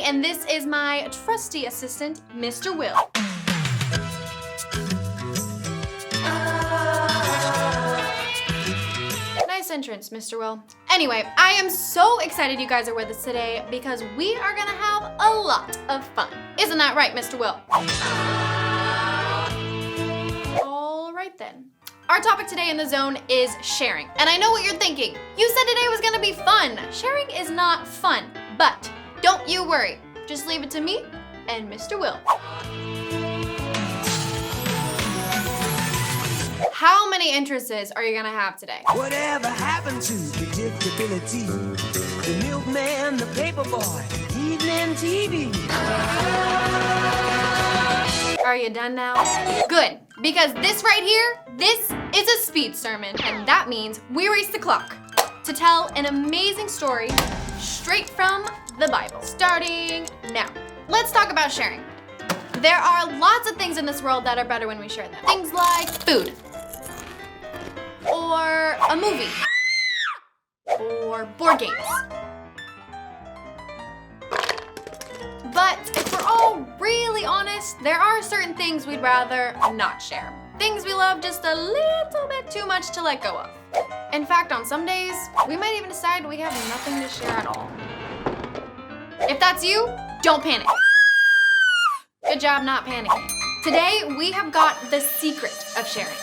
and this is my trusty assistant, Mr. Will. Nice entrance, Mr. Will. Anyway, I am so excited you guys are with us today because we are gonna have a lot of fun. Isn't that right, Mr. Will? All right then. Our topic today in the zone is sharing. And I know what you're thinking. You said today was gonna be fun. Sharing is not fun, but don't you worry. Just leave it to me and Mr. Will. How many entrances are you gonna have today? Whatever happened to predictability? The milkman, the paperboy, evening TV. Are you done now? Good, because this right here, this is a speed sermon, and that means we race the clock to tell an amazing story straight from the Bible, starting now. Let's talk about sharing. There are lots of things in this world that are better when we share them. Things like food, or a movie, or board games. But if we're all really honest, there are certain things we'd rather not share. Things we love just a little bit too much to let go of. In fact, on some days, we might even decide we have nothing to share at all. If that's you, don't panic. Good job not panicking. Today, we have got the secret of sharing.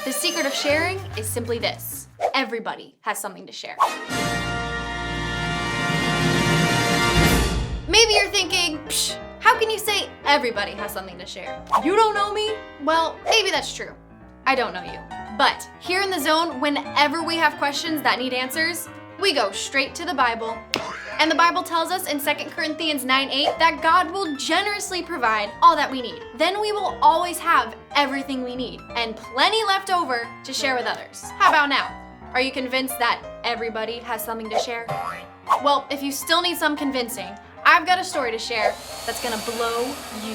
The secret of sharing is simply this: everybody has something to share. Maybe you're thinking, psh, how can you say everybody has something to share? You don't know me? Well, maybe that's true. I don't know you. But here in the zone, whenever we have questions that need answers, we go straight to the Bible. And the Bible tells us in 2 Corinthians 9:8 that God will generously provide all that we need. Then we will always have everything we need and plenty left over to share with others. How about now? Are you convinced that everybody has something to share? Well, if you still need some convincing, I've got a story to share that's gonna blow you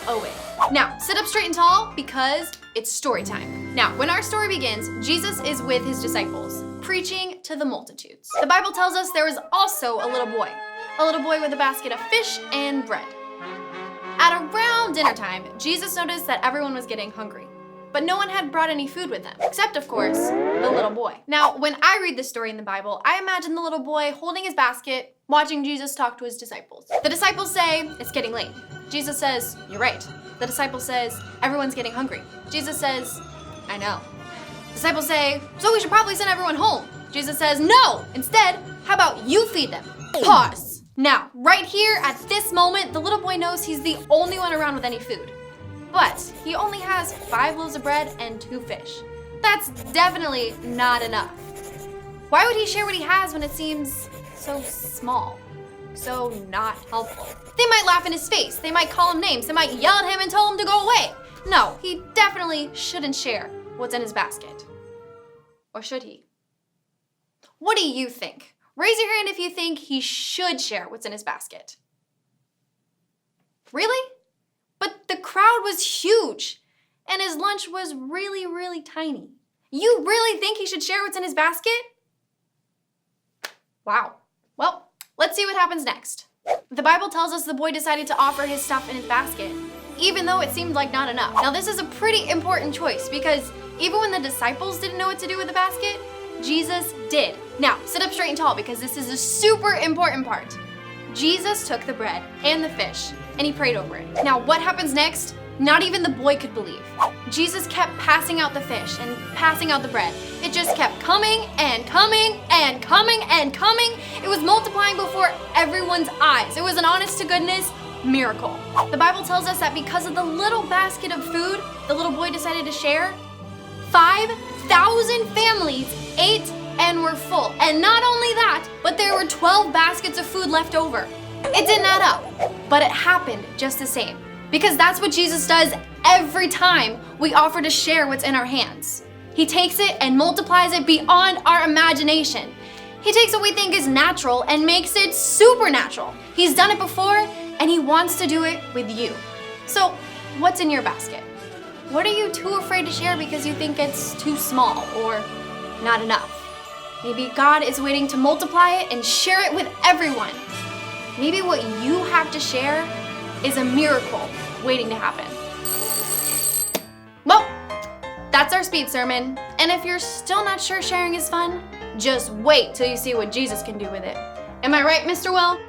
away. Now, sit up straight and tall because it's story time. Now, when our story begins, Jesus is with his disciples, preaching to the multitudes. The Bible tells us there was also a little boy with a basket of fish and bread. At around dinner time, Jesus noticed that everyone was getting hungry, but no one had brought any food with them, except of course, the little boy. Now, when I read this story in the Bible, I imagine the little boy holding his basket, watching Jesus talk to his disciples. The disciples say, it's getting late. Jesus says, you're right. The disciple says, everyone's getting hungry. Jesus says, I know. Disciples say, so we should probably send everyone home. Jesus says, no! Instead, how about you feed them? Pause. Now, right here at this moment, the little boy knows he's the only one around with any food. But he only has 5 loaves of bread and 2 fish. That's definitely not enough. Why would he share what he has when it seems so small, so not helpful? They might laugh in his face, they might call him names, they might yell at him and tell him to go away. No, he definitely shouldn't share what's in his basket. Or should he? What do you think? Raise your hand if you think he should share what's in his basket. Really? But the crowd was huge, and his lunch was really, really tiny. You really think he should share what's in his basket? Wow. Well, let's see what happens next. The Bible tells us the boy decided to offer his stuff in his basket, even though it seemed like not enough. Now, this is a pretty important choice because even when the disciples didn't know what to do with the basket, Jesus did. Now, sit up straight and tall because this is a super important part. Jesus took the bread and the fish and he prayed over it. Now, what happens next? Not even the boy could believe. Jesus kept passing out the fish and passing out the bread. It just kept coming and coming and coming and coming. It was multiplying before everyone's eyes. It was an honest to goodness miracle. The Bible tells us that because of the little basket of food the little boy decided to share, 5,000 families ate and were full. And not only that, but there were 12 baskets of food left over. It didn't add up, but it happened just the same. Because that's what Jesus does every time we offer to share what's in our hands. He takes it and multiplies it beyond our imagination. He takes what we think is natural and makes it supernatural. He's done it before and he wants to do it with you. So, what's in your basket? What are you too afraid to share because you think it's too small or not enough? Maybe God is waiting to multiply it and share it with everyone. maybe what you have to share is a miracle waiting to happen. Well, that's our speed sermon. And if you're still not sure sharing is fun, just wait till you see what Jesus can do with it. Am I right, Mr. Will?